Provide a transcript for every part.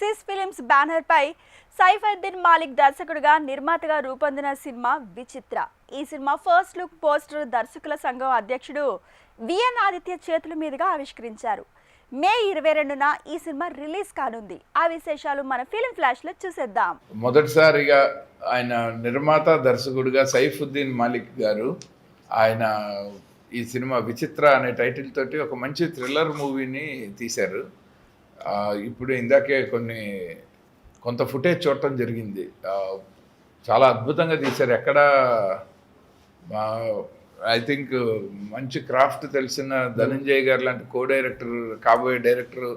Sys films banner పై సైఫుద్దీన్ మాలిక్ దర్శకుడిగా నిర్మాతగా రూపొందిన సినిమా విచిత్ర. ఈ సినిమా ఫస్ట్ లుక్ పోస్టర్ దర్శకుల సంఘం అధ్యక్షుడు విఎన్ ఆదిత్య చేతుల మీదుగా ఆవిష్కరించారు. మే 22న ఈ సినిమా రిలీజ్ కానుంది. ఆ విశేషాలు మన ఫిలిం ఫ్లాష్ లో చూసేద్దాం. మొదటిసారిగా ఆయన నిర్మాత దర్శకుడిగా సైఫుద్దీన్ మాలిక్ గారు ఆయన ఈ సినిమా విచిత్ర అనే టైటిల్ తోటి ఒక మంచి థ్రిల్లర్ మూవీని తీశారు. ఇప్పుడు ఇందాకే కొంత ఫుటేజ్ చూడటం జరిగింది. చాలా అద్భుతంగా తీశారు. ఎక్కడ ఐ థింక్ మంచి క్రాఫ్ట్ తెలిసిన ధనంజయ్ గారు లాంటి డైరెక్టర్, కాబోయే డైరెక్టర్,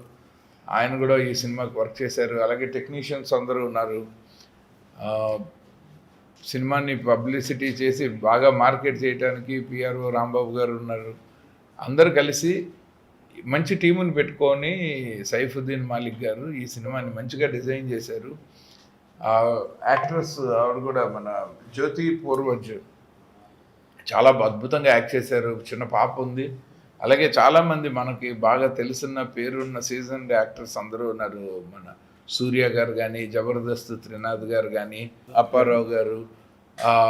ఆయన కూడా ఈ సినిమాకి వర్క్ చేశారు. అలాగే టెక్నీషియన్స్ అందరూ ఉన్నారు. సినిమాని పబ్లిసిటీ చేసి బాగా మార్కెట్ చేయడానికి పిఆర్ఓ రాంబాబు గారు ఉన్నారు. అందరూ కలిసి మంచి టీముని పెట్టుకొని సైఫుద్దీన్ మాలిక్ గారు ఈ సినిమాని మంచిగా డిజైన్ చేశారు. యాక్ట్రెస్ ఆవిడ కూడా మన జ్యోతి పూర్వజ్ చాలా అద్భుతంగా యాక్ట్ చేశారు. చిన్న పాప ఉంది. అలాగే చాలామంది మనకి బాగా తెలిసిన పేరున్న సీజన్ యాక్టర్స్ అందరూ ఉన్నారు. మన సూర్య గారు కానీ, జబర్దస్త్ త్రినాథ్ గారు కానీ, అప్పారావు గారు,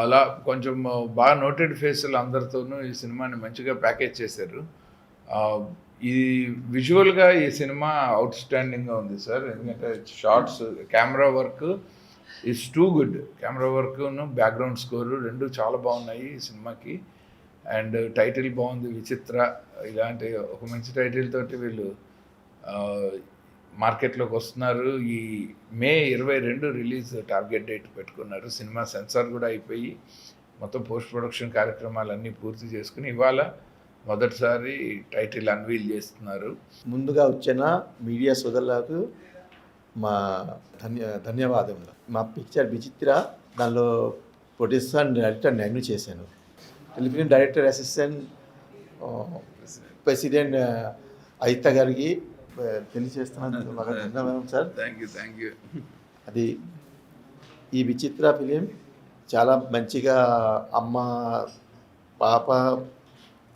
అలా కొంచెం బాగా నోటెడ్ ఫేసులు అందరితోనూ ఈ సినిమాని మంచిగా ప్యాకేజ్ చేశారు. ఈ విజువల్గా ఈ సినిమా అవుట్ స్టాండింగ్గా ఉంది సార్. ఎందుకంటే shots, camera work is too good. Camera వర్క్ను బ్యాక్గ్రౌండ్ స్కోరు రెండు చాలా బాగున్నాయి ఈ సినిమాకి. అండ్ టైటిల్ బాగుంది, విచిత్ర. ఇలాంటి ఒక మంచి టైటిల్ తోటి వీళ్ళు మార్కెట్లోకి వస్తున్నారు. ఈ మే 22 రిలీజ్ టార్గెట్ డేట్ పెట్టుకున్నారు. సినిమా సెన్సార్ కూడా అయిపోయి మొత్తం పోస్ట్ ప్రొడక్షన్ కార్యక్రమాలన్నీ పూర్తి చేసుకుని ఇవాళ మొదటిసారి టైటిల్ అన్వీల్ చేస్తున్నారు. ముందుగా వచ్చిన మీడియా సోదరులకు మా ధన్యవాదములు. మా పిక్చర్ విచిత్ర, దానిలో ప్రొడ్యూసర్ అండ్ డైరెక్టర్ నేను చేశాను. టెలిఫిలిం డైరెక్టర్ అసిస్టెంట్ ప్రెసిడెంట్ అయిత గారికి తెలియజేస్తున్నాను. బాగా ధన్యవాదం సార్. Thank you. అది ఈ విచిత్ర ఫిలిం చాలా మంచిగా అమ్మ పాప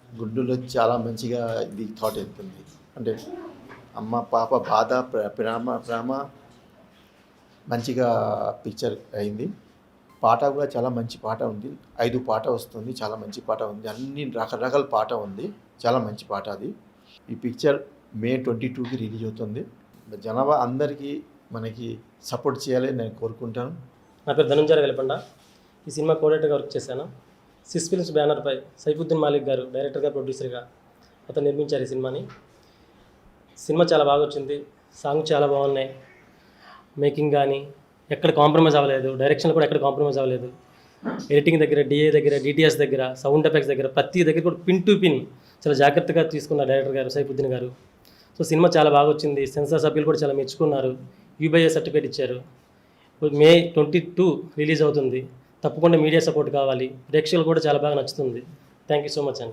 గుడ్డులో చాలా మంచిగా ఇది థాట్ వెళ్తుంది. అంటే అమ్మ పాప బాధ, ప్రేమ మంచిగా పిక్చర్ అయింది. పాట కూడా చాలా మంచి పాట ఉంది. 5 పాట వస్తుంది. చాలా మంచి పాట ఉంది. అన్ని రకరకాల పాట ఉంది. చాలా మంచి పాట అది. ఈ పిక్చర్ మే 22కి రిలీజ్ అవుతుంది. జనాభా అందరికీ మనకి సపోర్ట్ చేయాలని నేను కోరుకుంటాను. నా పేరు ధనంజయ వెలపండ. ఈ సినిమా కోడైరెక్టర్గా వర్క్ చేశాను. సిస్ ఫిల్మ్స్ బ్యానర్పై సైఫుద్దీన్ మాలిక్ గారు డైరెక్టర్గా, ప్రొడ్యూసర్గా అతను నిర్మించారు ఈ సినిమాని. సినిమా చాలా బాగా వచ్చింది. సాంగ్ చాలా బాగున్నాయి. మేకింగ్ కానీ ఎక్కడ కాంప్రమైజ్ అవ్వలేదు. డైరెక్షన్లో కూడా ఎక్కడ కాంప్రమైజ్ అవ్వలేదు. ఎడిటింగ్ దగ్గర, డిఏ దగ్గర, డిటిఎస్ దగ్గర, సౌండ్ ఎఫెక్ట్స్ దగ్గర, ప్రతి దగ్గర కూడా పిన్ టు పిన్ చాలా జాగ్రత్తగా తీసుకున్న డైరెక్టర్ గారు సైఫుద్దీన్ గారు. సో సినిమా చాలా బాగా వచ్చింది. సెన్సార్ సభ్యులు కూడా చాలా మెచ్చుకున్నారు. యూబీఐ సర్టిఫికేట్ ఇచ్చారు. మే 22 రిలీజ్ అవుతుంది. తప్పకుండా మీడియా సపోర్ట్ కావాలి. ప్రేక్షకులు కూడా చాలా బాగా నచ్చుతుంది. థ్యాంక్ యూ సో మచ్ అండి.